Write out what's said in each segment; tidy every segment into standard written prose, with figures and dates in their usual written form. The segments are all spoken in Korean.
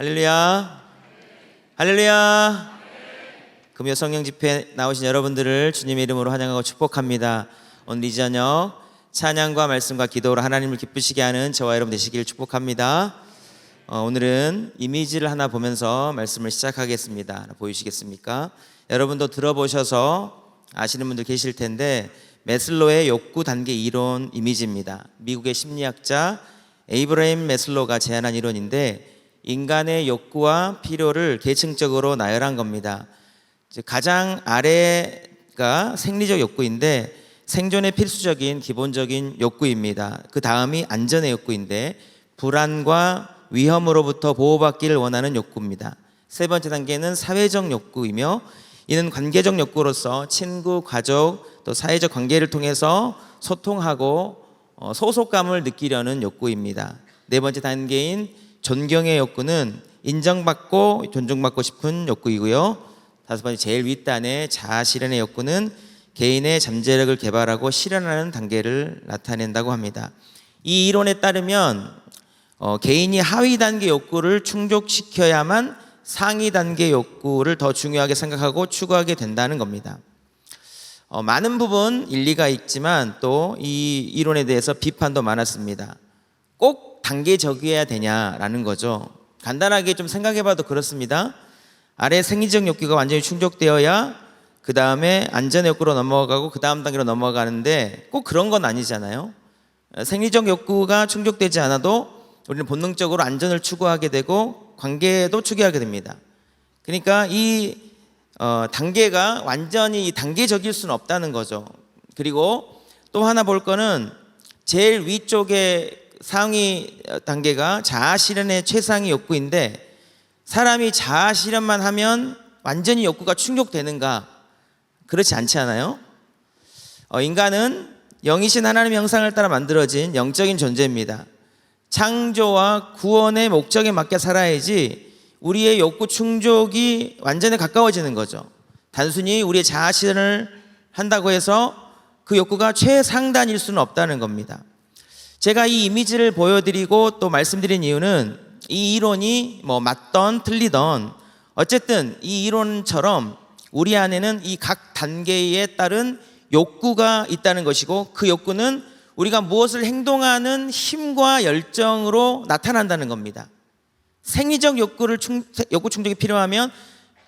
할렐루야. 할렐루야. 금요 성령 집회 나오신 여러분들을 주님의 이름으로 환영하고 축복합니다. 오늘 이 저녁 찬양과 말씀과 기도로 하나님을 기쁘시게 하는 저와 여러분 되시길 축복합니다. 오늘은 이미지를 하나 보면서 말씀을 시작하겠습니다. 보이시겠습니까? 여러분도 들어보셔서 아시는 분들 계실 텐데 매슬로의 욕구 단계 이론 이미지입니다. 미국의 심리학자 에이브라임 매슬로가 제안한 이론인데 인간의 욕구와 필요를 계층적으로 나열한 겁니다. 가장 아래가 생리적 욕구인데 생존의 필수적인 기본적인 욕구입니다. 그 다음이 안전의 욕구인데 불안과 위험으로부터 보호받기를 원하는 욕구입니다. 세 번째 단계는 사회적 욕구이며 이는 관계적 욕구로서 친구, 가족, 또 사회적 관계를 통해서 소통하고 소속감을 느끼려는 욕구입니다. 네 번째 단계인 존경의 욕구는 인정받고 존중받고 싶은 욕구이고요. 다섯 번째 제일 윗단의 자아 실현의 욕구는 개인의 잠재력을 개발하고 실현하는 단계를 나타낸다고 합니다. 이 이론에 따르면 개인이 하위 단계 욕구를 충족시켜야만 상위 단계 욕구를 더 중요하게 생각하고 추구하게 된다는 겁니다. 많은 부분 일리가 있지만 또 이 이론에 대해서 비판도 많았습니다. 꼭 단계적이어야 되냐라는 거죠. 간단하게 좀 생각해봐도 그렇습니다. 아래 생리적 욕구가 완전히 충족되어야 그 다음에 안전의 욕구로 넘어가고 그 다음 단계로 넘어가는데 꼭 그런 건 아니잖아요. 생리적 욕구가 충족되지 않아도 우리는 본능적으로 안전을 추구하게 되고 관계도 추구하게 됩니다. 그러니까 이 단계가 완전히 단계적일 수는 없다는 거죠. 그리고 또 하나 볼 거는 제일 위쪽에 상위 단계가 자아 실현의 최상위 욕구인데 사람이 자아 실현만 하면 완전히 욕구가 충족되는가? 그렇지 않지 않아요? 인간은 영이신 하나님의 형상을 따라 만들어진 영적인 존재입니다. 창조와 구원의 목적에 맞게 살아야지 우리의 욕구 충족이 완전히 가까워지는 거죠. 단순히 우리의 자아 실현을 한다고 해서 그 욕구가 최상단일 수는 없다는 겁니다. 제가 이 이미지를 보여드리고 또 말씀드린 이유는 이 이론이 맞던 틀리던 어쨌든 이 이론처럼 우리 안에는 이 각 단계에 따른 욕구가 있다는 것이고 그 욕구는 우리가 무엇을 행동하는 힘과 열정으로 나타난다는 겁니다. 생리적 욕구 충족이 필요하면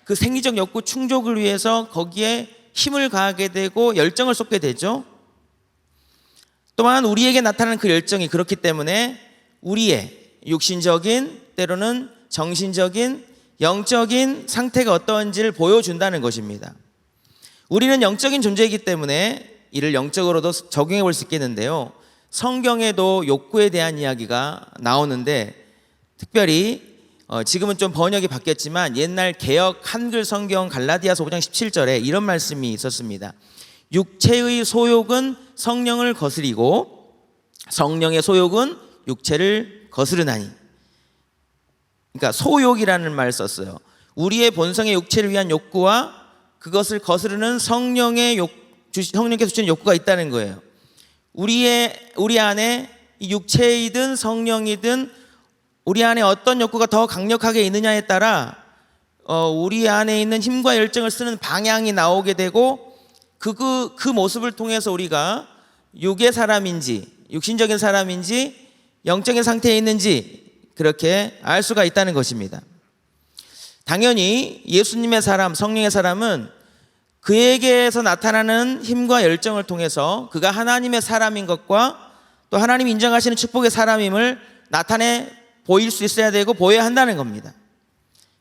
그 생리적 욕구 충족을 위해서 거기에 힘을 가하게 되고 열정을 쏟게 되죠. 또한 우리에게 나타나는 그 열정이 그렇기 때문에 우리의 육신적인 때로는 정신적인 영적인 상태가 어떠한지를 보여준다는 것입니다. 우리는 영적인 존재이기 때문에 이를 영적으로도 적용해 볼 수 있겠는데요. 성경에도 욕구에 대한 이야기가 나오는데 특별히 지금은 좀 번역이 바뀌었지만 옛날 개역 한글 성경 갈라디아서 5장 17절에 이런 말씀이 있었습니다. 육체의 소욕은 성령을 거스리고 성령의 소욕은 육체를 거스르나니. 그러니까 소욕이라는 말을 썼어요. 우리의 본성의 육체를 위한 욕구와 그것을 거스르는 성령께서 주시는 욕구가 있다는 거예요. 우리 안에 육체이든 성령이든 우리 안에 어떤 욕구가 더 강력하게 있느냐에 따라 우리 안에 있는 힘과 열정을 쓰는 방향이 나오게 되고 그 모습을 통해서 우리가 육의 사람인지 육신적인 사람인지 영적인 상태에 있는지 그렇게 알 수가 있다는 것입니다. 당연히 예수님의 사람, 성령의 사람은 그에게서 나타나는 힘과 열정을 통해서 그가 하나님의 사람인 것과 또 하나님이 인정하시는 축복의 사람임을 나타내 보일 수 있어야 되고 보여야 한다는 겁니다.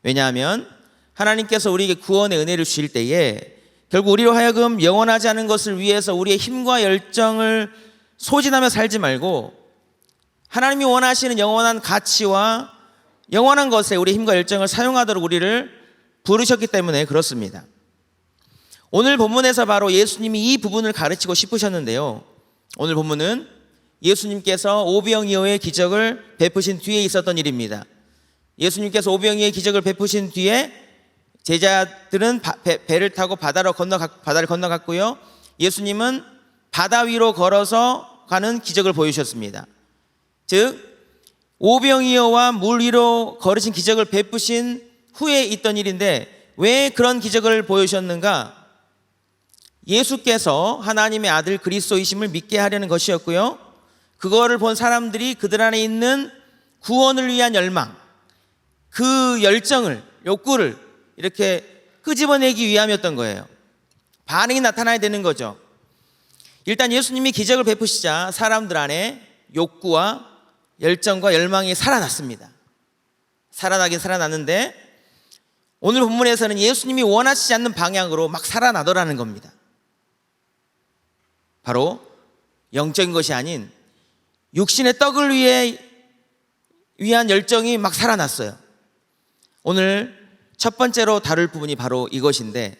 왜냐하면 하나님께서 우리에게 구원의 은혜를 주실 때에 결국 우리로 하여금 영원하지 않은 것을 위해서 우리의 힘과 열정을 소진하며 살지 말고 하나님이 원하시는 영원한 가치와 영원한 것에 우리의 힘과 열정을 사용하도록 우리를 부르셨기 때문에 그렇습니다. 오늘 본문에서 바로 예수님이 이 부분을 가르치고 싶으셨는데요. 오늘 본문은 예수님께서 오병이어의 기적을 베푸신 뒤에 있었던 일입니다. 예수님께서 오병이어의 기적을 베푸신 뒤에 제자들은 배를 타고 바다를 건너갔고요. 예수님은 바다 위로 걸어서 가는 기적을 보여주셨습니다. 즉 오병이어와 물 위로 걸으신 기적을 베푸신 후에 있던 일인데 왜 그런 기적을 보여주셨는가? 예수께서 하나님의 아들 그리스도이심을 믿게 하려는 것이었고요, 그거를 본 사람들이 그들 안에 있는 구원을 위한 열망, 그 열정을, 욕구를 이렇게 끄집어내기 위함이었던 거예요. 반응이 나타나야 되는 거죠. 일단 예수님이 기적을 베푸시자 사람들 안에 욕구와 열정과 열망이 살아났습니다. 살아나긴 살아났는데 오늘 본문에서는 예수님이 원하시지 않는 방향으로 막 살아나더라는 겁니다. 바로 영적인 것이 아닌 육신의 떡을 위한 열정이 막 살아났어요. 오늘 첫 번째로 다룰 부분이 바로 이것인데,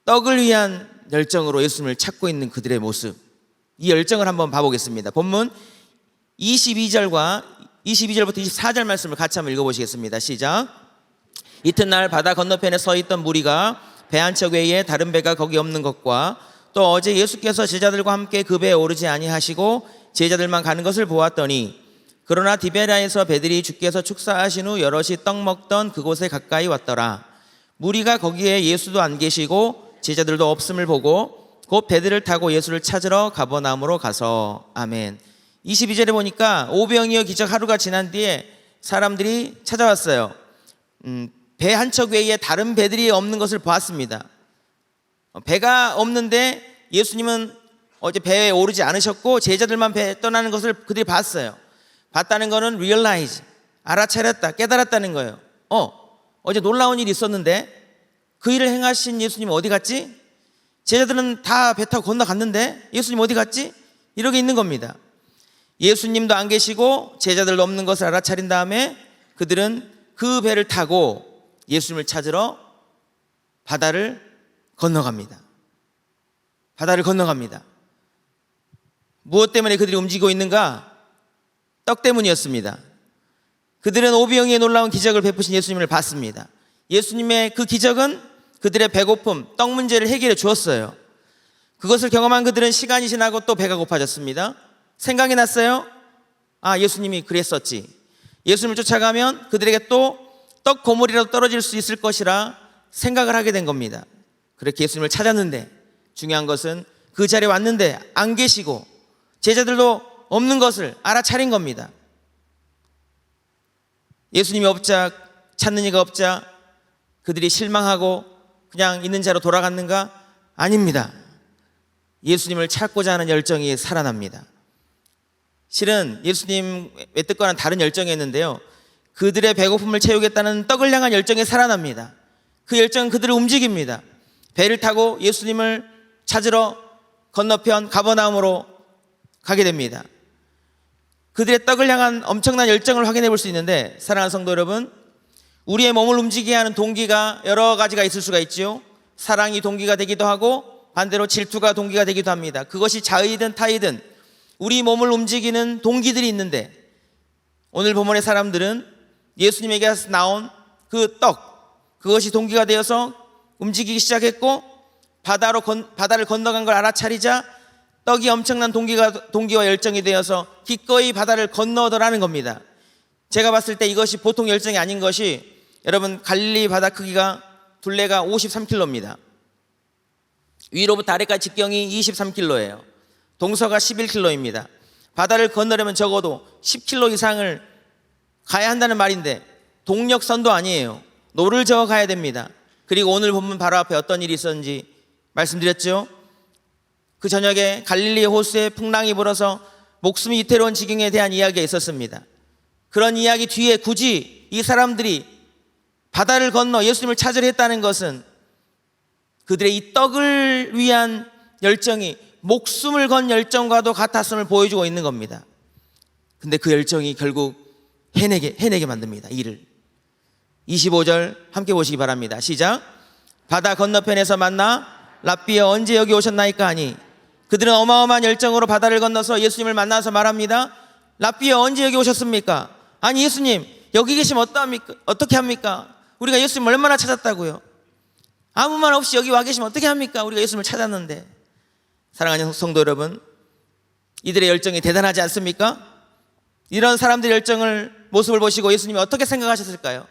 떡을 위한 열정으로 예수님을 찾고 있는 그들의 모습, 이 열정을 한번 봐보겠습니다. 본문 22절부터 24절 말씀을 같이 한번 읽어보시겠습니다. 시작. 이튿날 바다 건너편에 서 있던 무리가 배 한 척 외에 다른 배가 거기 없는 것과 또 어제 예수께서 제자들과 함께 그 배에 오르지 아니하시고 제자들만 가는 것을 보았더니, 그러나 디베라에서 배들이 주께서 축사하신 후 여럿이 떡 먹던 그곳에 가까이 왔더라. 무리가 거기에 예수도 안 계시고 제자들도 없음을 보고 곧 배들을 타고 예수를 찾으러 가버나움으로 가서. 아멘. 22절에 보니까 오병이어 기적 하루가 지난 뒤에 사람들이 찾아왔어요. 배 한 척 외에 다른 배들이 없는 것을 보았습니다. 배가 없는데 예수님은 어제 배에 오르지 않으셨고 제자들만 배 떠나는 것을 그들이 봤어요. 봤다는 것은 realize, 알아차렸다, 깨달았다는 거예요. 어제 놀라운 일이 있었는데 그 일을 행하신 예수님 어디 갔지? 제자들은 다 배 타고 건너갔는데 예수님 어디 갔지? 이러고 있는 겁니다. 예수님도 안 계시고 제자들도 없는 것을 알아차린 다음에 그들은 그 배를 타고 예수님을 찾으러 바다를 건너갑니다. 바다를 건너갑니다. 무엇 때문에 그들이 움직이고 있는가? 떡 때문이었습니다. 그들은 오병이어의 놀라운 기적을 베푸신 예수님을 봤습니다. 예수님의 그 기적은 그들의 배고픔, 떡 문제를 해결해 주었어요. 그것을 경험한 그들은 시간이 지나고 또 배가 고파졌습니다. 생각이 났어요. 예수님이 그랬었지. 예수님을 쫓아가면 그들에게 또 떡 고물이라도 떨어질 수 있을 것이라 생각을 하게 된 겁니다. 그렇게 예수님을 찾았는데 중요한 것은 그 자리에 왔는데 안 계시고 제자들도 없는 것을 알아차린 겁니다. 예수님이 없자, 찾는 이가 없자 그들이 실망하고 그냥 있는 자로 돌아갔는가? 아닙니다. 예수님을 찾고자 하는 열정이 살아납니다. 실은 예수님의 뜻과는 다른 열정이었는데요, 그들의 배고픔을 채우겠다는 떡을 향한 열정이 살아납니다. 그 열정은 그들을 움직입니다. 배를 타고 예수님을 찾으러 건너편 가버나움으로 가게 됩니다. 그들의 떡을 향한 엄청난 열정을 확인해 볼 수 있는데, 사랑하는 성도 여러분, 우리의 몸을 움직이게 하는 동기가 여러 가지가 있을 수가 있죠. 사랑이 동기가 되기도 하고 반대로 질투가 동기가 되기도 합니다. 그것이 자의든 타의든 우리 몸을 움직이는 동기들이 있는데, 오늘 본문의 사람들은 예수님에게서 나온 그 떡, 그것이 동기가 되어서 움직이기 시작했고 바다를 건너간 걸 알아차리자 떡이 엄청난 동기와 열정이 되어서 기꺼이 바다를 건너더라는 겁니다. 제가 봤을 때 이것이 보통 열정이 아닌 것이, 여러분 갈릴리 바다 크기가 둘레가 53km입니다. 위로부터 아래까지 직경이 23km예요. 동서가 11km입니다. 바다를 건너려면 적어도 10km 이상을 가야 한다는 말인데 동력선도 아니에요. 노를 저어 가야 됩니다. 그리고 오늘 본문 바로 앞에 어떤 일이 있었는지 말씀드렸죠. 그 저녁에 갈릴리 호수에 풍랑이 불어서 목숨이 위태로운 지경에 대한 이야기가 있었습니다. 그런 이야기 뒤에 굳이 이 사람들이 바다를 건너 예수님을 찾으려 했다는 것은 그들의 이 떡을 위한 열정이 목숨을 건 열정과도 같았음을 보여주고 있는 겁니다. 근데 그 열정이 결국 해내게 만듭니다. 일을. 25절 함께 보시기 바랍니다. 시작. 바다 건너편에서 만나 랍비여 언제 여기 오셨나이까 하니, 그들은 어마어마한 열정으로 바다를 건너서 예수님을 만나서 말합니다. 랍비여 언제 여기 오셨습니까? 아니 예수님 여기 계시면 어떻게 합니까? 우리가 예수님 얼마나 찾았다고요? 아무 말 없이 여기 와 계시면 어떻게 합니까? 우리가 예수님을 찾았는데. 사랑하는 성도 여러분, 이들의 열정이 대단하지 않습니까? 이런 사람들의 열정을 모습을 보시고 예수님이 어떻게 생각하셨을까요?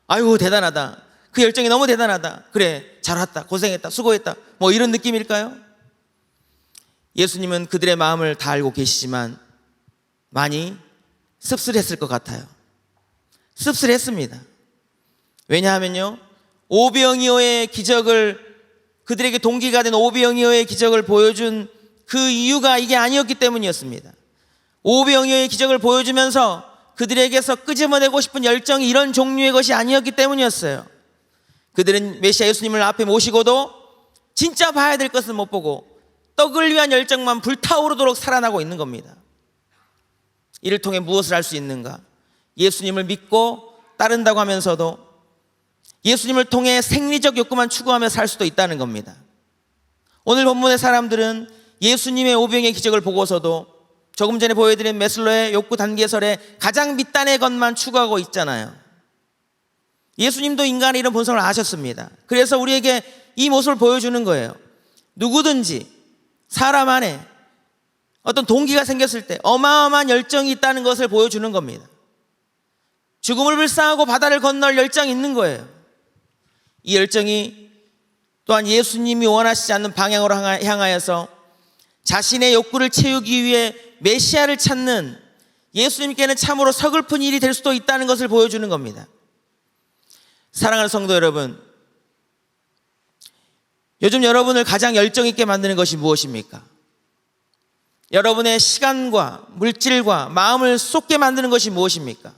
아유, 대단하다. 그 열정이 너무 대단하다. 그래, 잘 왔다. 고생했다. 수고했다. 뭐 이런 느낌일까요? 예수님은 그들의 마음을 다 알고 계시지만 많이 씁쓸했을 것 같아요. 씁쓸했습니다. 왜냐하면요, 오병이어의 기적을, 그들에게 동기가 된 오병이어의 기적을 보여준 그 이유가 이게 아니었기 때문이었습니다. 오병이어의 기적을 보여주면서 그들에게서 끄집어내고 싶은 열정이 이런 종류의 것이 아니었기 때문이었어요. 그들은 메시아 예수님을 앞에 모시고도 진짜 봐야 될 것은 못 보고 떡을 위한 열정만 불타오르도록 살아나고 있는 겁니다. 이를 통해 무엇을 할 수 있는가? 예수님을 믿고 따른다고 하면서도 예수님을 통해 생리적 욕구만 추구하며 살 수도 있다는 겁니다. 오늘 본문의 사람들은 예수님의 오병의 기적을 보고서도 조금 전에 보여드린 메슬로의 욕구 단계설의 가장 밑단의 것만 추구하고 있잖아요. 예수님도 인간의 이런 본성을 아셨습니다. 그래서 우리에게 이 모습을 보여주는 거예요. 누구든지 사람 안에 어떤 동기가 생겼을 때 어마어마한 열정이 있다는 것을 보여주는 겁니다. 죽음을 불사하고 바다를 건널 열정이 있는 거예요. 이 열정이 또한 예수님이 원하시지 않는 방향으로 향하여서 자신의 욕구를 채우기 위해 메시아를 찾는 예수님께는 참으로 서글픈 일이 될 수도 있다는 것을 보여주는 겁니다. 사랑하는 성도 여러분, 요즘 여러분을 가장 열정 있게 만드는 것이 무엇입니까? 여러분의 시간과 물질과 마음을 쏟게 만드는 것이 무엇입니까?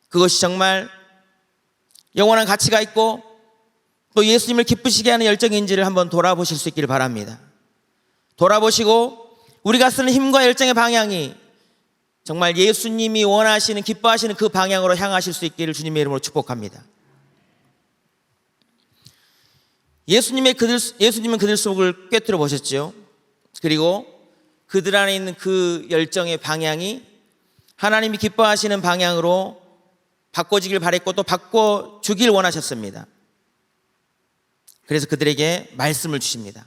그것이 정말 영원한 가치가 있고 또 예수님을 기쁘시게 하는 열정인지를 한번 돌아보실 수 있기를 바랍니다. 돌아보시고 우리가 쓰는 힘과 열정의 방향이 정말 예수님이 원하시는, 기뻐하시는 그 방향으로 향하실 수 있기를 주님의 이름으로 축복합니다. 예수님은 그들 속을 꿰뚫어 보셨죠. 그리고 그들 안에 있는 그 열정의 방향이 하나님이 기뻐하시는 방향으로 바꿔지길 바랬고 또 바꿔주길 원하셨습니다. 그래서 그들에게 말씀을 주십니다.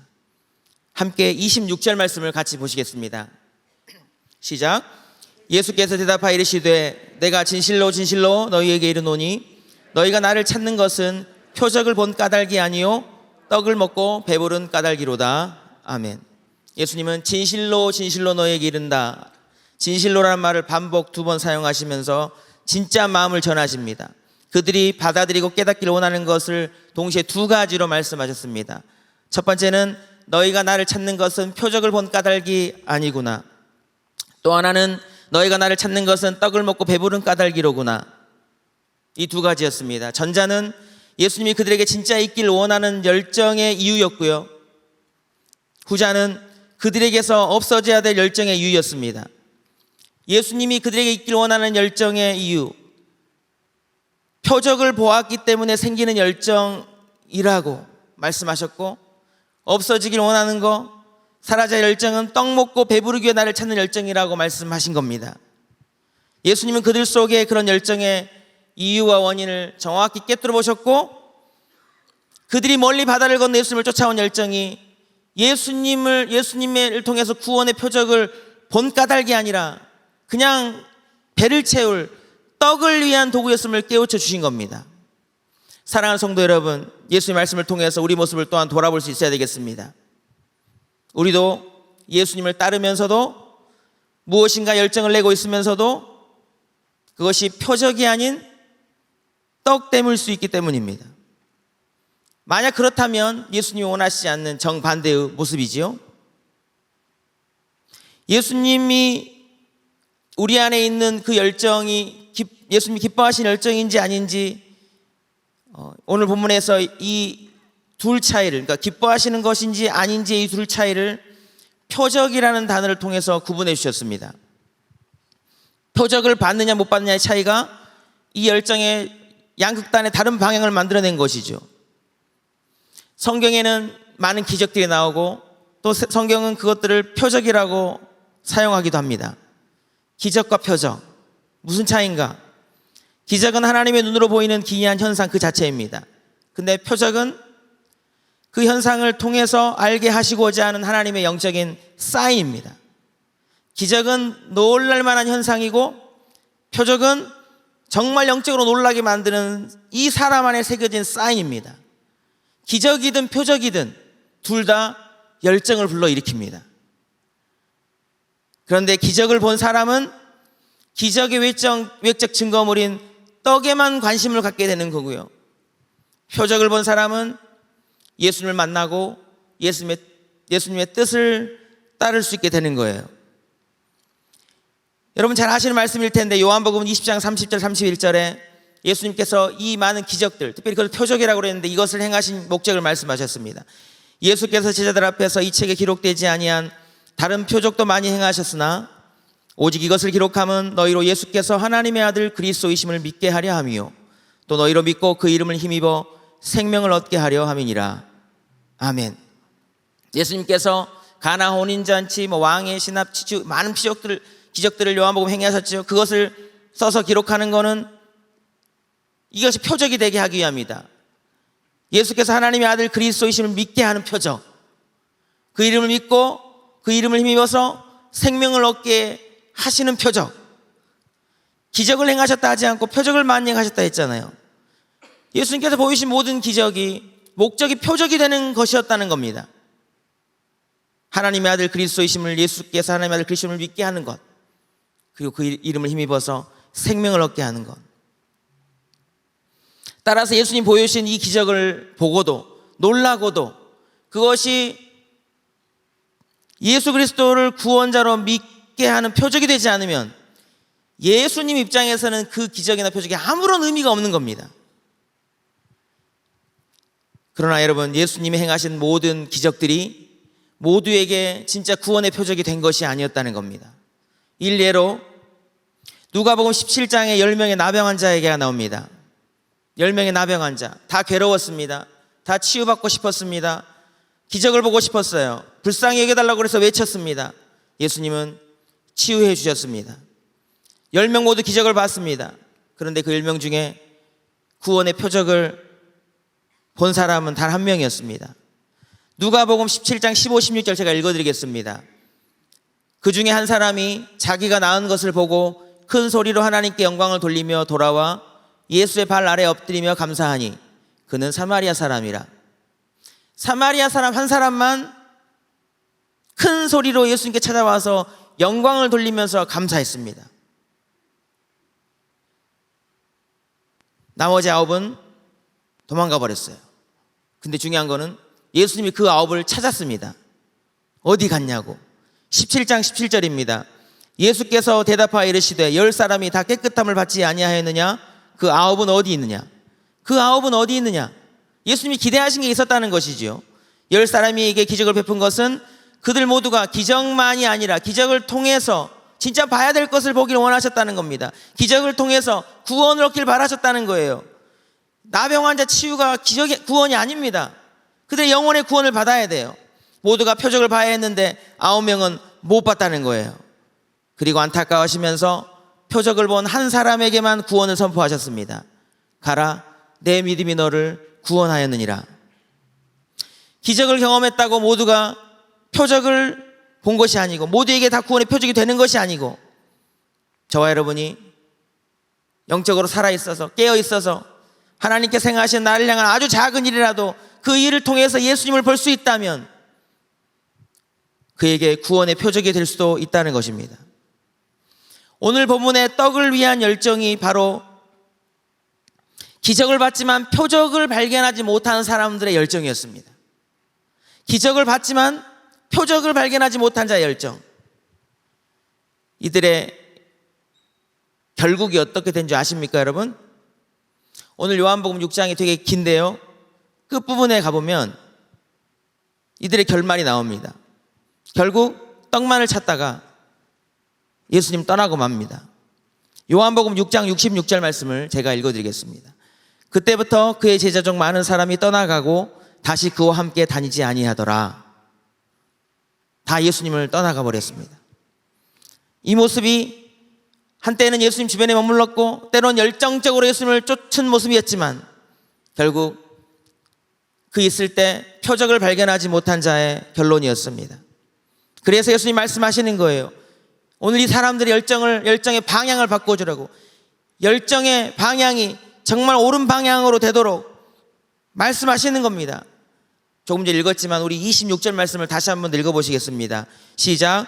함께 26절 말씀을 같이 보시겠습니다. 시작. 예수께서 대답하여 이르시되 내가 진실로 진실로 너희에게 이르노니 너희가 나를 찾는 것은 표적을 본 까닭이 아니요 떡을 먹고 배부른 까닭이로다. 아멘. 예수님은 진실로 진실로 너희에게 이른다, 진실로라는 말을 반복 2번 사용하시면서 진짜 마음을 전하십니다. 그들이 받아들이고 깨닫기를 원하는 것을 동시에 2가지로 말씀하셨습니다. 첫 번째는 너희가 나를 찾는 것은 표적을 본 까닭이 아니구나. 또 하나는 너희가 나를 찾는 것은 떡을 먹고 배부른 까닭이로구나. 이 2가지였습니다. 전자는 예수님이 그들에게 진짜 있기를 원하는 열정의 이유였고요, 후자는 그들에게서 없어져야 될 열정의 이유였습니다. 예수님이 그들에게 있기를 원하는 열정의 이유, 표적을 보았기 때문에 생기는 열정이라고 말씀하셨고, 없어지길 원하는 거, 사라져야 열정은 떡 먹고 배부르기 위해 나를 찾는 열정이라고 말씀하신 겁니다. 예수님은 그들 속에 그런 열정의 이유와 원인을 정확히 꿰뚫어 보셨고, 그들이 멀리 바다를 건너 예수님을 쫓아온 열정이 예수님을 통해서 구원의 표적을 본 까닭이 아니라 그냥 배를 채울 떡을 위한 도구였음을 깨우쳐 주신 겁니다. 사랑하는 성도 여러분, 예수님의 말씀을 통해서 우리 모습을 또한 돌아볼 수 있어야 되겠습니다. 우리도 예수님을 따르면서도 무엇인가 열정을 내고 있으면서도 그것이 표적이 아닌 떡 때문일 수 있기 때문입니다. 만약 그렇다면 예수님이 원하시지 않는 정반대의 모습이지요. 예수님이 우리 안에 있는 그 열정이 예수님이 기뻐하시는 열정인지 아닌지, 오늘 본문에서 이 둘 차이를, 그러니까 기뻐하시는 것인지 아닌지 이 둘 차이를 표적이라는 단어를 통해서 구분해 주셨습니다. 표적을 받느냐 못 받느냐의 차이가 이 열정의 양극단의 다른 방향을 만들어낸 것이죠. 성경에는 많은 기적들이 나오고 또 성경은 그것들을 표적이라고 사용하기도 합니다. 기적과 표적, 무슨 차이인가? 기적은 하나님의 눈으로 보이는 기이한 현상 그 자체입니다. 근데 표적은 그 현상을 통해서 알게 하시고자 하는 하나님의 영적인 사인입니다. 기적은 놀랄 만한 현상이고 표적은 정말 영적으로 놀라게 만드는 이 사람 안에 새겨진 사인입니다. 기적이든 표적이든 둘 다 열정을 불러일으킵니다. 그런데 기적을 본 사람은 기적의 외적 증거물인 떡에만 관심을 갖게 되는 거고요. 표적을 본 사람은 예수님을 만나고 예수님의 뜻을 따를 수 있게 되는 거예요. 여러분 잘 아시는 말씀일 텐데 요한복음 20장 30절 31절에 예수님께서 이 많은 기적들, 특별히 그걸 표적이라고 그랬는데 이것을 행하신 목적을 말씀하셨습니다. 예수께서 제자들 앞에서 이 책에 기록되지 아니한 다른 표적도 많이 행하셨으나 오직 이것을 기록함은 너희로 예수께서 하나님의 아들 그리스도이심을 믿게 하려 함이요 또 너희로 믿고 그 이름을 힘입어 생명을 얻게 하려 함이니라. 아멘. 예수님께서 가나 혼인잔치, 왕의 신합, 치주, 많은 기적들을 요한복음 행하셨죠. 그것을 써서 기록하는 것은 이것이 표적이 되게 하기 위함이다. 예수께서 하나님의 아들 그리스도이심을 믿게 하는 표적, 그 이름을 믿고 그 이름을 힘입어서 생명을 얻게 하시는 표적. 기적을 행하셨다 하지 않고 표적을 많이 행하셨다 했잖아요. 예수님께서 보이신 모든 기적이 목적이 표적이 되는 것이었다는 겁니다. 하나님의 아들 그리스도이심을, 예수께서 하나님의 아들 그리스도를 믿게 하는 것, 그리고 그 이름을 힘입어서 생명을 얻게 하는 것. 따라서 예수님 보여주신 이 기적을 보고도 놀라고도 그것이 예수 그리스도를 구원자로 믿게 하는 표적이 되지 않으면 예수님 입장에서는 그 기적이나 표적이 아무런 의미가 없는 겁니다. 그러나 여러분, 예수님이 행하신 모든 기적들이 모두에게 진짜 구원의 표적이 된 것이 아니었다는 겁니다. 일례로 누가복음 17장에 10명의 나병 환자 얘기가 나옵니다. 10명의 나병 환자, 다 괴로웠습니다. 다 치유받고 싶었습니다. 기적을 보고 싶었어요. 불쌍히 여겨달라고 그래서 외쳤습니다. 예수님은 치유해 주셨습니다. 10명 모두 기적을 봤습니다. 그런데 그 10명 중에 구원의 표적을 본 사람은 단 한 명이었습니다. 누가복음 17장 15, 16절 제가 읽어드리겠습니다. 그 중에 한 사람이 자기가 나은 것을 보고 큰 소리로 하나님께 영광을 돌리며 돌아와 예수의 발 아래 엎드리며 감사하니 그는 사마리아 사람이라. 사마리아 사람 한 사람만 큰 소리로 예수님께 찾아와서 영광을 돌리면서 감사했습니다. 나머지 9은 도망가 버렸어요. 근데 중요한 거는 예수님이 그 9을 찾았습니다. 어디 갔냐고. 17장 17절입니다. 예수께서 대답하여 이르시되 10사람이 다 깨끗함을 받지 아니하였느냐? 그 9은 어디 있느냐? 그 9은 어디 있느냐? 예수님이 기대하신 게 있었다는 것이지요. 10사람에게 기적을 베푼 것은 그들 모두가 기적만이 아니라 기적을 통해서 진짜 봐야 될 것을 보기를 원하셨다는 겁니다. 기적을 통해서 구원을 얻길 바라셨다는 거예요. 나병 환자 치유가 기적의 구원이 아닙니다. 그들의 영혼의 구원을 받아야 돼요. 모두가 표적을 봐야 했는데 9명은 못 봤다는 거예요. 그리고 안타까워하시면서 표적을 본 한 사람에게만 구원을 선포하셨습니다. 가라, 내 믿음이 너를 구원하였느니라. 기적을 경험했다고 모두가 표적을 본 것이 아니고 모두에게 다 구원의 표적이 되는 것이 아니고 저와 여러분이 영적으로 살아있어서 깨어있어서 하나님께서 행하신 나를 향한 아주 작은 일이라도 그 일을 통해서 예수님을 볼 수 있다면 그에게 구원의 표적이 될 수도 있다는 것입니다. 오늘 본문의 떡을 위한 열정이 바로 기적을 봤지만 표적을 발견하지 못하는 사람들의 열정이었습니다. 기적을 봤지만 표적을 발견하지 못한 자의 열정. 이들의 결국이 어떻게 된 줄 아십니까, 여러분? 오늘 요한복음 6장이 되게 긴데요. 끝부분에 가보면 이들의 결말이 나옵니다. 결국 떡만을 찾다가 예수님 떠나고 맙니다. 요한복음 6장 66절 말씀을 제가 읽어드리겠습니다. 그때부터 그의 제자 중 많은 사람이 떠나가고 다시 그와 함께 다니지 아니하더라. 다 예수님을 떠나가 버렸습니다. 이 모습이 한때는 예수님 주변에 머물렀고 때론 열정적으로 예수님을 쫓은 모습이었지만 결국 그 있을 때 표적을 발견하지 못한 자의 결론이었습니다. 그래서 예수님 말씀하시는 거예요. 오늘 이 사람들의 열정의 방향을 바꿔주라고, 열정의 방향이 정말 옳은 방향으로 되도록 말씀하시는 겁니다. 조금 전에 읽었지만 우리 26절 말씀을 다시 한번 읽어보시겠습니다. 시작.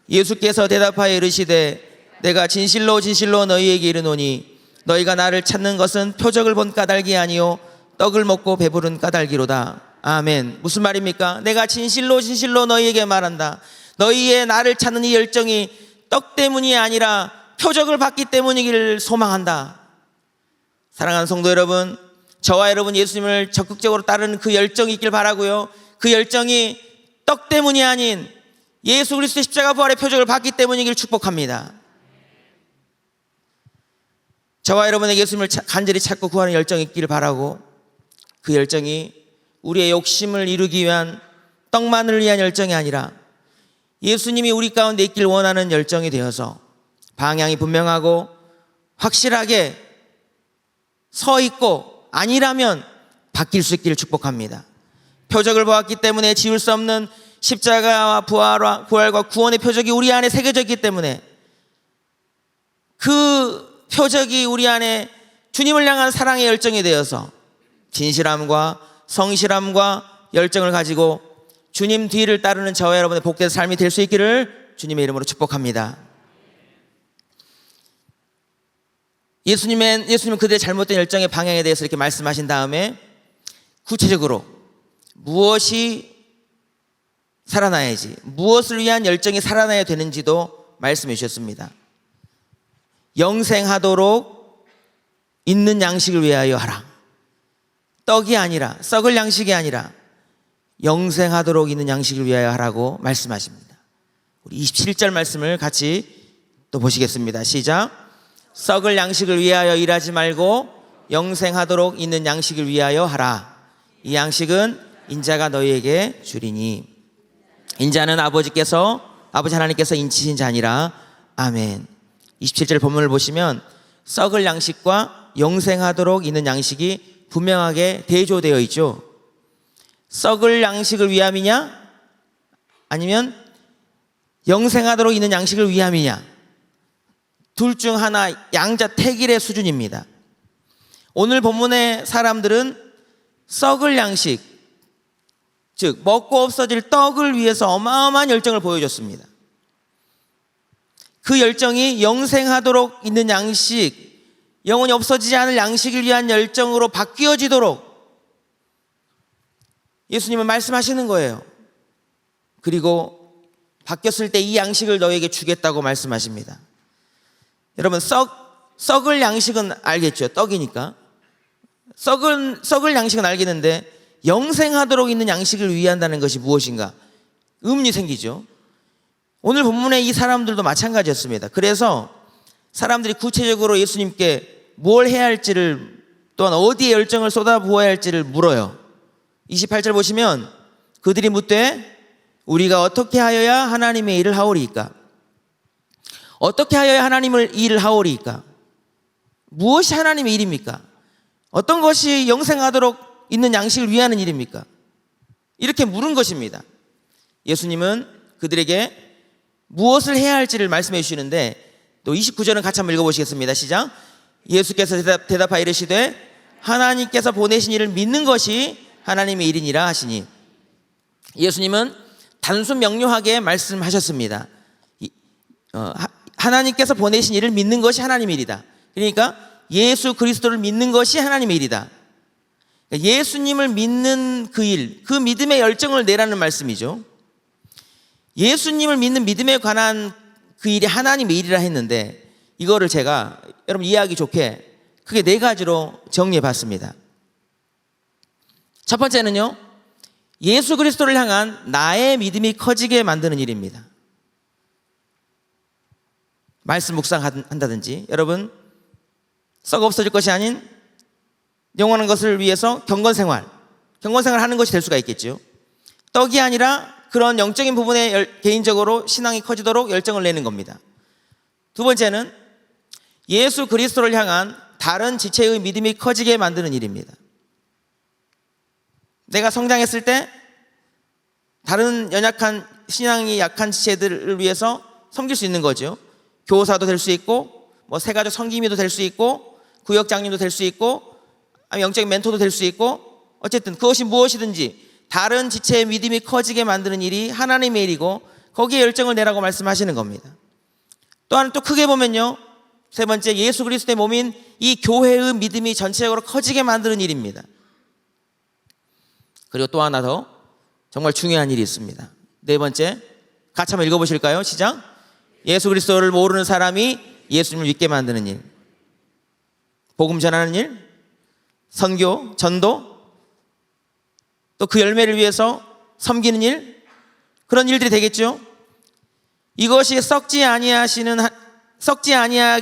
예수께서 대답하여 이르시되 내가 진실로 진실로 너희에게 이르노니 너희가 나를 찾는 것은 표적을 본 까닭이 아니요 떡을 먹고 배부른 까닭이로다. 아멘. 무슨 말입니까? 내가 진실로 진실로 너희에게 말한다. 너희의 나를 찾는 이 열정이 떡 때문이 아니라 표적을 받기 때문이기를 소망한다. 사랑하는 성도 여러분, 저와 여러분 예수님을 적극적으로 따르는 그 열정이 있길 바라고요. 그 열정이 떡 때문이 아닌 예수 그리스도의 십자가 부활의 표적을 받기 때문이길 축복합니다. 저와 여러분에게 예수님을 간절히 찾고 구하는 열정이 있기를 바라고, 그 열정이 우리의 욕심을 이루기 위한 떡만을 위한 열정이 아니라 예수님이 우리 가운데 있길 원하는 열정이 되어서 방향이 분명하고 확실하게 서 있고, 아니라면 바뀔 수 있기를 축복합니다. 표적을 보았기 때문에 지울 수 없는 십자가와 부활과 구원의 표적이 우리 안에 새겨져 있기 때문에 그 표적이 우리 안에 주님을 향한 사랑의 열정이 되어서 진실함과 성실함과 열정을 가지고 주님 뒤를 따르는 저와 여러분의 복된 삶이 될 수 있기를 주님의 이름으로 축복합니다. 예수님은 그들의 잘못된 열정의 방향에 대해서 이렇게 말씀하신 다음에 구체적으로 무엇이 살아나야지, 무엇을 위한 열정이 살아나야 되는지도 말씀해 주셨습니다. 영생하도록 있는 양식을 위하여 하라. 떡이 아니라, 썩을 양식이 아니라 영생하도록 있는 양식을 위하여 하라고 말씀하십니다. 우리 27절 말씀을 같이 또 보시겠습니다. 시작. 썩을 양식을 위하여 일하지 말고 영생하도록 있는 양식을 위하여 하라. 이 양식은 인자가 너희에게 주리니 인자는 아버지 하나님께서 인치신 자니라. 아멘. 27절 본문을 보시면 썩을 양식과 영생하도록 있는 양식이 분명하게 대조되어 있죠. 썩을 양식을 위함이냐 아니면 영생하도록 있는 양식을 위함이냐, 둘 중 하나 양자택일의 수준입니다. 오늘 본문의 사람들은 썩을 양식, 즉 먹고 없어질 떡을 위해서 어마어마한 열정을 보여줬습니다. 그 열정이 영생하도록 있는 양식, 영원히 없어지지 않을 양식을 위한 열정으로 바뀌어지도록 예수님은 말씀하시는 거예요. 그리고 바뀌었을 때 이 양식을 너에게 주겠다고 말씀하십니다. 여러분, 썩을 양식은 알겠죠? 떡이니까. 썩을 양식은 알겠는데 영생하도록 있는 양식을 위한다는 것이 무엇인가? 의문이 생기죠. 오늘 본문의 이 사람들도 마찬가지였습니다. 그래서 사람들이 구체적으로 예수님께 뭘 해야 할지를, 또한 어디에 열정을 쏟아부어야 할지를 물어요. 28절 보시면 그들이 묻되 우리가 어떻게 하여야 하나님의 일을 하오리이까? 어떻게 하여야 하나님의 일을 하오리이까? 무엇이 하나님의 일입니까? 어떤 것이 영생하도록 있는 양식을 위하는 일입니까? 이렇게 물은 것입니다. 예수님은 그들에게 무엇을 해야 할지를 말씀해 주시는데, 또 29절은 같이 한번 읽어보시겠습니다. 시작. 예수께서 대답하여 이르시되 하나님께서 보내신 이를 믿는 것이 하나님의 일이니라 하시니, 예수님은 단순 명료하게 말씀하셨습니다. 하나님께서 보내신 이를 믿는 것이 하나님의 일이다. 그러니까 예수 그리스도를 믿는 것이 하나님의 일이다. 예수님을 믿는 그 일, 그 믿음의 열정을 내라는 말씀이죠. 예수님을 믿는 믿음에 관한 그 일이 하나님의 일이라 했는데, 이거를 제가 여러분 이해하기 좋게 크게 네 가지로 정리해 봤습니다. 첫 번째는요, 예수 그리스도를 향한 나의 믿음이 커지게 만드는 일입니다. 말씀 묵상한다든지, 여러분 썩어 없어질 것이 아닌 영원한 것을 위해서 경건생활 하는 것이 될 수가 있겠죠. 떡이 아니라 그런 영적인 부분에 개인적으로 신앙이 커지도록 열정을 내는 겁니다. 두 번째는 예수 그리스도를 향한 다른 지체의 믿음이 커지게 만드는 일입니다. 내가 성장했을 때 다른 연약한 신앙이 약한 지체들을 위해서 섬길 수 있는 거죠. 교사도 될 수 있고, 뭐 새가족 성김이도 될 수 있고, 구역장님도 될 수 있고, 영적인 멘토도 될 수 있고, 어쨌든 그것이 무엇이든지 다른 지체의 믿음이 커지게 만드는 일이 하나님의 일이고 거기에 열정을 내라고 말씀하시는 겁니다. 또한 또 크게 보면요, 세 번째, 예수 그리스도의 몸인 이 교회의 믿음이 전체적으로 커지게 만드는 일입니다. 그리고 또 하나 더 정말 중요한 일이 있습니다. 네 번째, 같이 한번 읽어보실까요? 시작. 예수 그리스도를 모르는 사람이 예수님을 믿게 만드는 일, 복음 전하는 일, 선교, 전도, 또 그 열매를 위해서 섬기는 일, 그런 일들이 되겠죠. 이것이 썩지 아니하게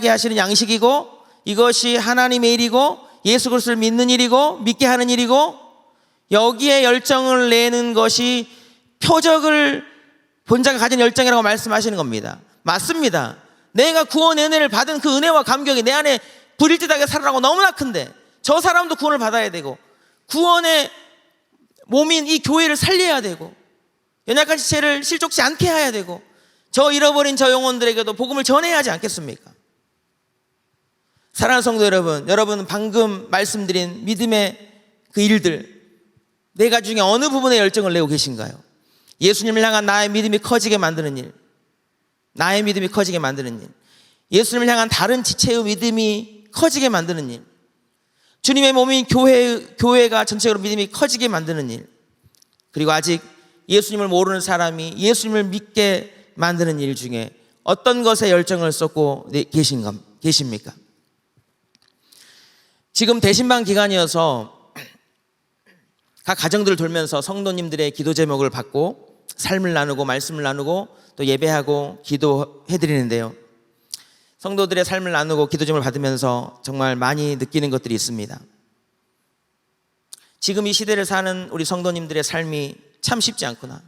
하시는 양식이고, 이것이 하나님의 일이고, 예수 그리스도를 믿는 일이고, 믿게 하는 일이고, 여기에 열정을 내는 것이 표적을 본 자가 가진 열정이라고 말씀하시는 겁니다. 맞습니다. 내가 구원의 은혜를 받은 그 은혜와 감격이 내 안에 불일듯하게 살아나고 너무나 큰데, 저 사람도 구원을 받아야 되고, 구원의 몸인 이 교회를 살려야 되고, 연약한 지체를 실족지 않게 해야 되고, 저 잃어버린 저 영혼들에게도 복음을 전해야 하지 않겠습니까? 사랑하는 성도 여러분, 여러분은 방금 말씀드린 믿음의 그 일들, 내가 중에 어느 부분에 열정을 내고 계신가요? 예수님을 향한 나의 믿음이 커지게 만드는 일, 나의 믿음이 커지게 만드는 일, 예수님을 향한 다른 지체의 믿음이 커지게 만드는 일, 주님의 몸인 교회가 전체적으로 믿음이 커지게 만드는 일, 그리고 아직 예수님을 모르는 사람이 예수님을 믿게 만드는 일 중에 어떤 것에 열정을 쏟고 계십니까? 지금 대신방 기간이어서 각 가정들을 돌면서 성도님들의 기도 제목을 받고 삶을 나누고 말씀을 나누고 또 예배하고 기도해드리는데요, 성도들의 삶을 나누고 기도 제목을 받으면서 정말 많이 느끼는 것들이 있습니다. 지금 이 시대를 사는 우리 성도님들의 삶이 참 쉽지 않구나,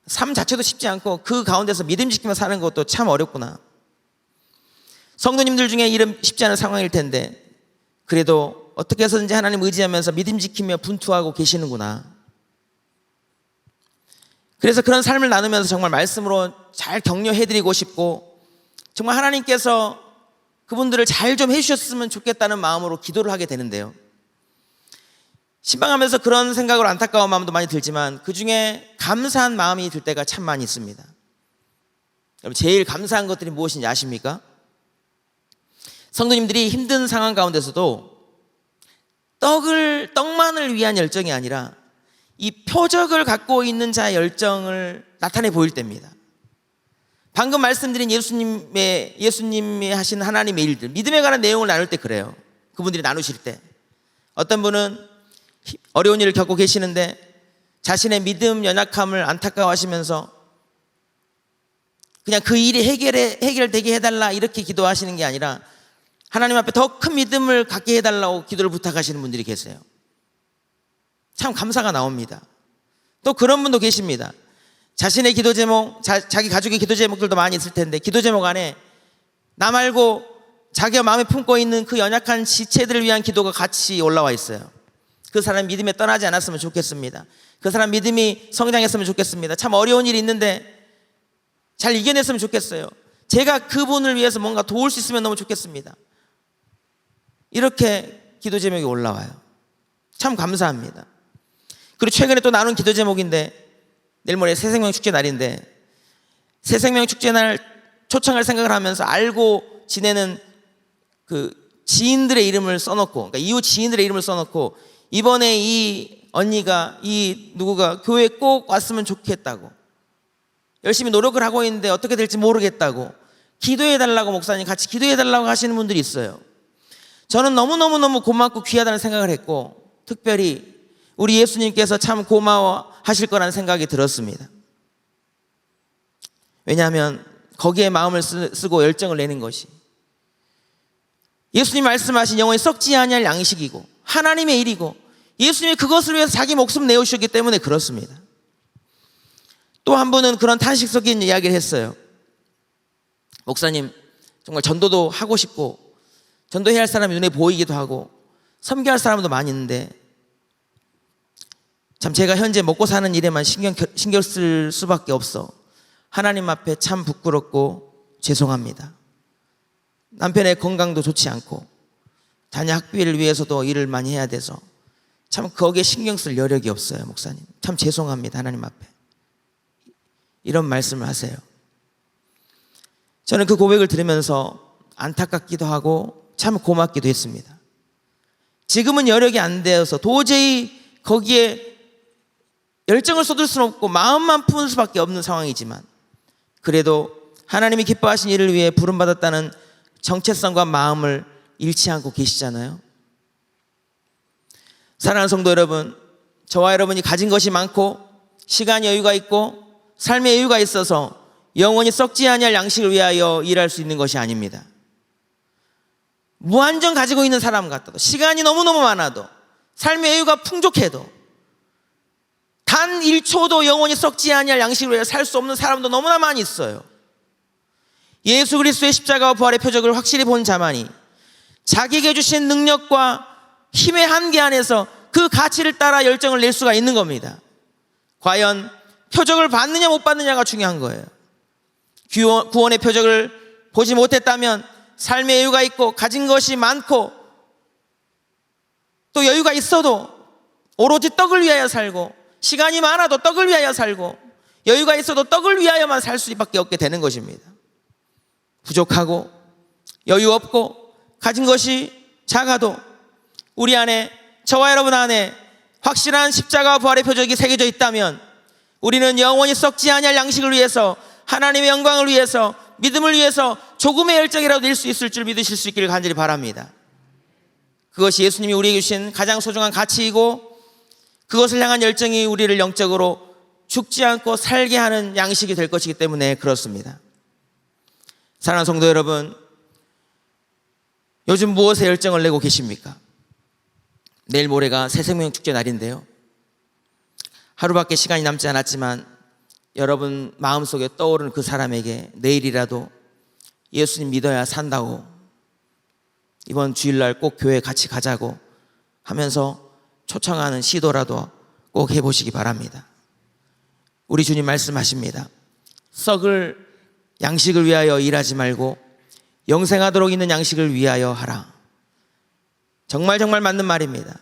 삶 자체도 쉽지 않고 그 가운데서 믿음 지키며 사는 것도 참 어렵구나, 성도님들 중에 이름 쉽지 않은 상황일 텐데 그래도 어떻게 해서든지 하나님 의지하면서 믿음 지키며 분투하고 계시는구나. 그래서 그런 삶을 나누면서 정말 말씀으로 잘 격려해드리고 싶고, 정말 하나님께서 그분들을 잘 좀 해주셨으면 좋겠다는 마음으로 기도를 하게 되는데요, 신방하면서 그런 생각으로 안타까운 마음도 많이 들지만 그 중에 감사한 마음이 들 때가 참 많이 있습니다. 여러분, 제일 감사한 것들이 무엇인지 아십니까? 성도님들이 힘든 상황 가운데서도 떡만을 위한 열정이 아니라 이 표적을 갖고 있는 자의 열정을 나타내 보일 때입니다. 방금 말씀드린 예수님이 하신 하나님의 일들, 믿음에 관한 내용을 나눌 때 그래요. 그분들이 나누실 때 어떤 분은 어려운 일을 겪고 계시는데 자신의 믿음 연약함을 안타까워하시면서 그냥 그 일이 해결되게 해달라 이렇게 기도하시는 게 아니라 하나님 앞에 더 큰 믿음을 갖게 해달라고 기도를 부탁하시는 분들이 계세요. 참 감사가 나옵니다. 또 그런 분도 계십니다. 자신의 기도 제목, 자기 가족의 기도 제목들도 많이 있을 텐데 기도 제목 안에 나 말고 자기가 마음에 품고 있는 그 연약한 지체들을 위한 기도가 같이 올라와 있어요. 그 사람 믿음에 떠나지 않았으면 좋겠습니다. 그 사람 믿음이 성장했으면 좋겠습니다. 참 어려운 일이 있는데 잘 이겨냈으면 좋겠어요. 제가 그분을 위해서 뭔가 도울 수 있으면 너무 좋겠습니다. 이렇게 기도 제목이 올라와요. 참 감사합니다. 그리고 최근에 또 나눈 기도 제목인데, 내일 모레 새생명 축제 날인데 새생명 축제 날 초청할 생각을 하면서 알고 지내는 그 지인들의 이름을 써놓고, 그러니까 이웃 지인들의 이름을 써놓고 이번에 이 언니가 누구가 교회에 꼭 왔으면 좋겠다고 열심히 노력을 하고 있는데 어떻게 될지 모르겠다고 기도해달라고, 목사님 같이 기도해달라고 하시는 분들이 있어요. 저는 너무너무 고맙고 귀하다는 생각을 했고, 특별히 우리 예수님께서 참 고마워하실 거라는 생각이 들었습니다. 왜냐하면 거기에 마음을 쓰고 열정을 내는 것이 예수님 말씀하신 영원히 썩지 아니할 양식이고 하나님의 일이고 예수님이 그것을 위해서 자기 목숨 내어주셨기 때문에 그렇습니다. 또 한 분은 그런 탄식 섞인 이야기를 했어요. 목사님, 정말 전도도 하고 싶고 전도해야 할 사람이 눈에 보이기도 하고 섬겨할 사람도 많이 있는데 참 제가 현재 먹고 사는 일에만 신경 쓸 수밖에 없어. 하나님 앞에 참 부끄럽고 죄송합니다. 남편의 건강도 좋지 않고 자녀 학비를 위해서도 일을 많이 해야 돼서 참 거기에 신경 쓸 여력이 없어요. 목사님, 참 죄송합니다. 하나님 앞에 이런 말씀을 하세요. 저는 그 고백을 들으면서 안타깝기도 하고 참 고맙기도 했습니다. 지금은 여력이 안 되어서 도저히 거기에 열정을 쏟을 수는 없고 마음만 푸는 수밖에 없는 상황이지만, 그래도 하나님이 기뻐하신 일을 위해 부름받았다는 정체성과 마음을 잃지 않고 계시잖아요. 사랑하는 성도 여러분, 저와 여러분이 가진 것이 많고 시간 여유가 있고 삶의 여유가 있어서 영원히 썩지 아니할 양식을 위하여 일할 수 있는 것이 아닙니다. 무한정 가지고 있는 사람 같아도, 시간이 너무너무 많아도, 삶의 여유가 풍족해도 단 1초도 영원히 썩지 아니할 양식을 위해 살 수 없는 사람도 너무나 많이 있어요. 예수 그리스도의 십자가와 부활의 표적을 확실히 본 자만이 자기에게 주신 능력과 힘의 한계 안에서 그 가치를 따라 열정을 낼 수가 있는 겁니다. 과연 표적을 받느냐 못 받느냐가 중요한 거예요. 구원의 표적을 보지 못했다면 삶의 여유가 있고 가진 것이 많고 또 여유가 있어도 오로지 떡을 위하여 살고, 시간이 많아도 떡을 위하여 살고, 여유가 있어도 떡을 위하여만 살 수밖에 없게 되는 것입니다. 부족하고 여유 없고 가진 것이 작아도 우리 안에, 저와 여러분 안에 확실한 십자가와 부활의 표적이 새겨져 있다면 우리는 영원히 썩지 아니할 양식을 위해서, 하나님의 영광을 위해서, 믿음을 위해서 조금의 열정이라도 낼 수 있을 줄 믿으실 수 있기를 간절히 바랍니다. 그것이 예수님이 우리에게 주신 가장 소중한 가치이고, 그것을 향한 열정이 우리를 영적으로 죽지 않고 살게 하는 양식이 될 것이기 때문에 그렇습니다. 사랑하는 성도 여러분, 요즘 무엇에 열정을 내고 계십니까? 내일 모레가 새생명축제 날인데요, 하루밖에 시간이 남지 않았지만 여러분 마음속에 떠오르는 그 사람에게 내일이라도 예수님 믿어야 산다고, 이번 주일날 꼭 교회 같이 가자고 하면서 초청하는 시도라도 꼭 해보시기 바랍니다. 우리 주님 말씀하십니다. 썩을 양식을 위하여 일하지 말고 영생하도록 있는 양식을 위하여 하라. 정말 맞는 말입니다.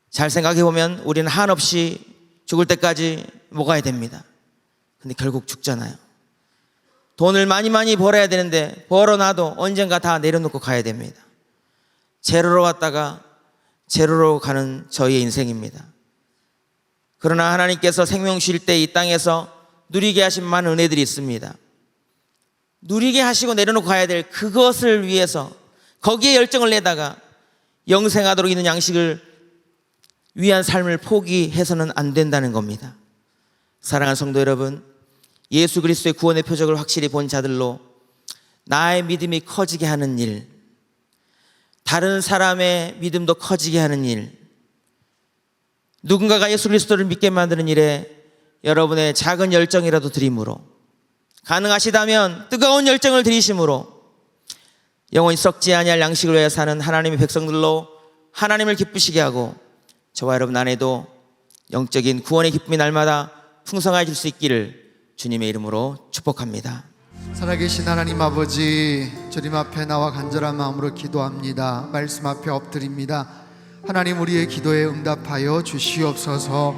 잘 생각해보면 우리는 한없이 죽을 때까지 먹어야 됩니다. 근데 결국 죽잖아요. 돈을 많이 벌어야 되는데 벌어놔도 언젠가 다 내려놓고 가야 됩니다. 제로로 왔다가 제로로 가는 저희의 인생입니다. 그러나 하나님께서 생명 쉴 때 이 땅에서 누리게 하신 많은 은혜들이 있습니다. 누리게 하시고 내려놓고 가야 될 그것을 위해서 거기에 열정을 내다가 영생하도록 있는 양식을 위한 삶을 포기해서는 안 된다는 겁니다. 사랑하는 성도 여러분, 예수 그리스도의 구원의 표적을 확실히 본 자들로 나의 믿음이 커지게 하는 일, 다른 사람의 믿음도 커지게 하는 일, 누군가가 예수 그리스도를 믿게 만드는 일에 여러분의 작은 열정이라도 드림으로, 가능하시다면 뜨거운 열정을 드리심으로 영원히 썩지 아니할 양식을 위해 사는 하나님의 백성들로 하나님을 기쁘시게 하고, 저와 여러분 안에도 영적인 구원의 기쁨이 날마다 풍성해질 수 있기를 주님의 이름으로 축복합니다. 살아계신 하나님 아버지, 주님 앞에 나와 간절한 마음으로 기도합니다. 말씀 앞에 엎드립니다. 하나님, 우리의 기도에 응답하여 주시옵소서.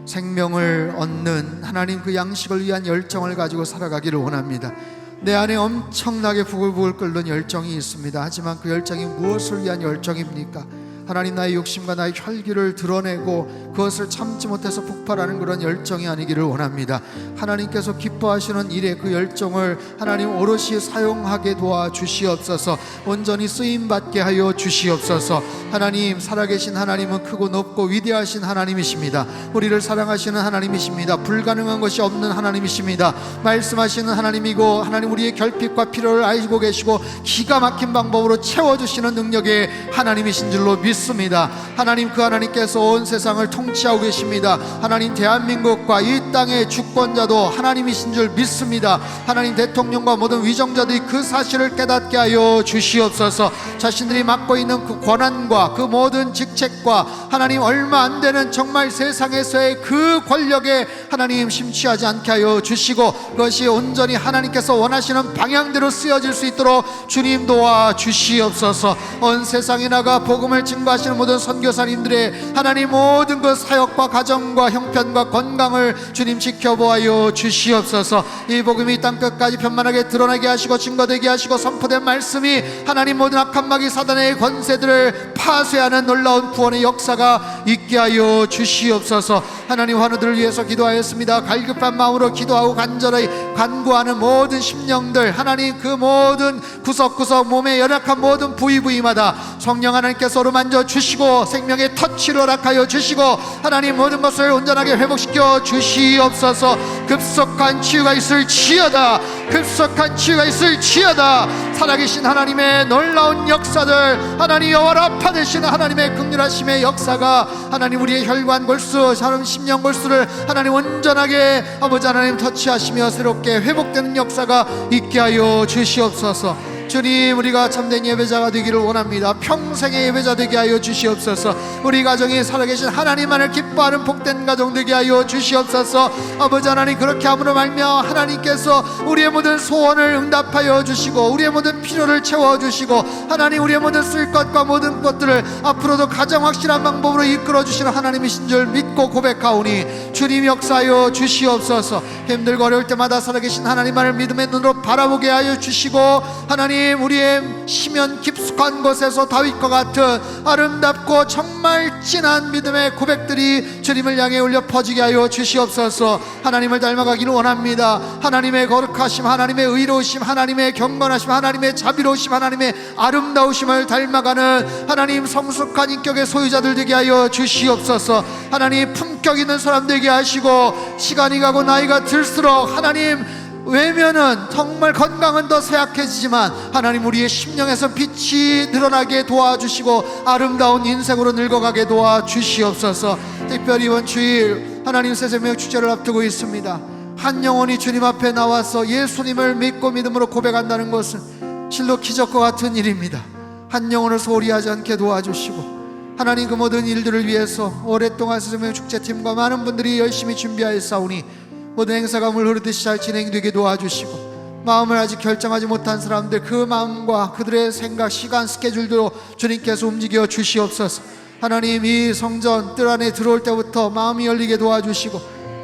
생명을 얻는 하나님 그 양식을 위한 열정을 가지고 살아가기를 원합니다. 내 안에 엄청나게 부글부글 끓는 열정이 있습니다. 하지만 그 열정이 무엇을 위한 열정입니까? 하나님, 나의 욕심과 나의 혈기를 드러내고 그것을 참지 못해서 폭발하는 그런 열정이 아니기를 원합니다. 하나님께서 기뻐하시는 일에 그 열정을 하나님 오롯이 사용하게 도와주시옵소서. 온전히 쓰임받게 하여 주시옵소서. 하나님, 살아계신 하나님은 크고 높고 위대하신 하나님이십니다. 우리를 사랑하시는 하나님이십니다. 불가능한 것이 없는 하나님이십니다. 말씀하시는 하나님이고, 하나님 우리의 결핍과 필요를 알고 계시고 기가 막힌 방법으로 채워주시는 능력의 하나님이신 줄로 믿습니다. 믿습니다. 하나님, 그 하나님께서 온 세상을 통치하고 계십니다. 하나님, 대한민국과 이 땅의 주권자도 하나님이신 줄 믿습니다. 하나님, 대통령과 모든 위정자들이 그 사실을 깨닫게 하여 주시옵소서. 자신들이 맡고 있는 그 권한과 그 모든 직책과 하나님, 얼마 안 되는 정말 세상에서의 그 권력에 하나님 심취하지 않게 하여 주시고, 그것이 온전히 하나님께서 원하시는 방향대로 쓰여질 수 있도록 주님 도와 주시옵소서. 온 세상에 나가 복음을 증거하시는 모든 선교사님들의 하나님 모든 그 사역과 가정과 형편과 건강을 주님 지켜보아요 주시옵소서. 이 복음이 땅 끝까지 편만하게 드러나게 하시고 증거되게 하시고, 선포된 말씀이 하나님 모든 악한 마귀 사단의 권세들을 파쇄하는 놀라운 구원의 역사가 있게 하여 주시옵소서. 하나님, 환우들을 위해서 기도하였습니다. 갈급한 마음으로 기도하고 간절히 간구하는 모든 심령들, 하나님 그 모든 구석구석 몸의 연약한 모든 부위마다 성령 하나님께서 어루만져 주시고 생명의 터치를 허락하여 주시고, 하나님 모든 것을 온전하게 회복시켜 주시옵소서. 급속한 치유가 있을지어다. 급속한 치유가 있을지어다. 살아계신 하나님의 놀라운 역사들, 하나님 여호와 되시는 하나님의 긍휼하심의 역사가 하나님 우리의 혈관 골수, 사람 심령 골수를 하나님 온전하게 아버지 하나님 터치하시며 새롭게 회복되는 역사가 있게 하여 주시옵소서. 주님, 우리가 참된 예배자가 되기를 원합니다. 평생의 예배자 되게 하여 주시옵소서. 우리 가정이 살아계신 하나님만을 기뻐하는 복된 가정 되게 하여 주시옵소서. 아버지 하나님, 그렇게 함으로 말미암아 하나님께서 우리의 모든 소원을 응답하여 주시고, 우리의 모든 필요를 채워주시고, 하나님 우리의 모든 쓸 것과 모든 것들을 앞으로도 가장 확실한 방법으로 이끌어 주시는 하나님이신 줄 믿고 고백하오니 주님 역사하여 주시옵소서. 힘들고 어려울 때마다 살아계신 하나님만을 믿음의 눈으로 바라보게 하여 주시고, 하나님 우리의 심연 깊숙한 곳에서 다윗과 같은 아름답고 정말 진한 믿음의 고백들이 주님을 향해 울려 퍼지게 하여 주시옵소서. 하나님을 닮아가기를 원합니다. 하나님의 거룩하심, 하나님의 의로우심, 하나님의 경건하심, 하나님의 자비로우심, 하나님의 아름다우심을 닮아가는 하나님 성숙한 인격의 소유자들 되게 하여 주시옵소서. 하나님 품격 있는 사람 되게 하시고, 시간이 가고 나이가 들수록 하나님 외면은 정말 건강은 더 쇠약해지지만 하나님 우리의 심령에서 빛이 드러나게 도와주시고 아름다운 인생으로 늙어가게 도와주시옵소서. 특별히 이번 주일 하나님 새새벽 축제를 앞두고 있습니다. 한 영혼이 주님 앞에 나와서 예수님을 믿고 믿음으로 고백한다는 것은 실로 기적과 같은 일입니다. 한 영혼을 소홀히 하지 않게 도와주시고, 하나님 그 모든 일들을 위해서 오랫동안 새새벽 축제팀과 많은 분들이 열심히 준비하였사오니 모든 행사가 물 흐르듯이 잘 진행되게 도와주시고, 마음을 아직 결정하지 못한 사람들 그 마음과 그들의 생각, 시간, 스케줄도 주님께서 움직여 주시옵소서. 하나님 이 성전 뜰 안에 들어올 때부터 마음이 열리게 도와주시고,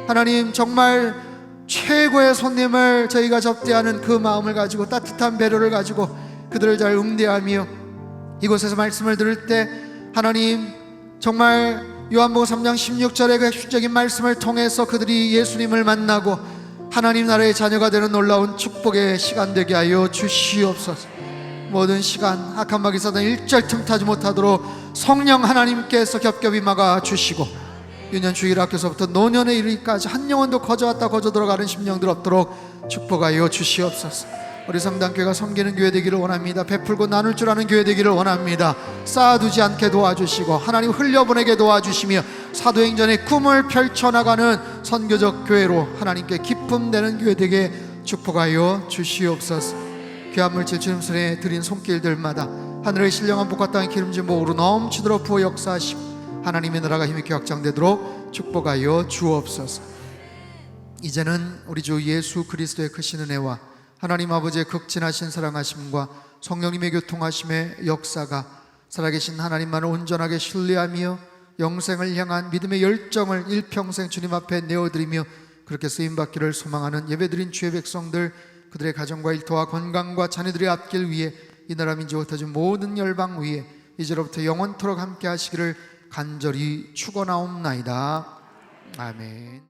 하나님 정말 최고의 손님을 저희가 접대하는 그 마음을 가지고, 따뜻한 배려를 가지고 그들을 잘 응대하며, 이곳에서 말씀을 들을 때 하나님 정말 요한복음 3장 16절의 그 핵심적인 말씀을 통해서 그들이 예수님을 만나고 하나님 나라의 자녀가 되는 놀라운 축복의 시간 되게 하여 주시옵소서. 모든 시간 악한 마귀 사단 일절 틈타지 못하도록 성령 하나님께서 겹겹이 막아 주시고, 유년 주일 학교서부터 노년에 이르기까지 한 영혼도 거저 왔다 거저 들어가는 심령들 없도록 축복하여 주시옵소서. 우리 성당교회가 섬기는 교회 되기를 원합니다. 베풀고 나눌 줄 아는 교회 되기를 원합니다. 쌓아두지 않게 도와주시고, 하나님 흘려보내게 도와주시며, 사도행전의 꿈을 펼쳐나가는 선교적 교회로 하나님께 기쁨 되는 교회 되게 축복하여 주시옵소서. 귀한 물질 주님손에 드린 손길들마다 하늘의 신령한 복과 땅의 기름진 복으로 넘치도록 부어 역사하시고, 하나님의 나라가 힘있게 확장되도록 축복하여 주옵소서. 이제는 우리 주 예수 그리스도의 크신 은혜와 하나님 아버지의 극진하신 사랑하심과 성령님의 교통하심의 역사가 살아계신 하나님만을 온전하게 신뢰하며 영생을 향한 믿음의 열정을 일평생 주님 앞에 내어드리며 그렇게 쓰임받기를 소망하는 예배드린 주의 백성들, 그들의 가정과 일터와 건강과 자녀들의 앞길 위에 이 나라 민족을 흩어진 모든 열방 위에 이제로부터 영원토록 함께 하시기를 간절히 축원하옵나이다. 아멘.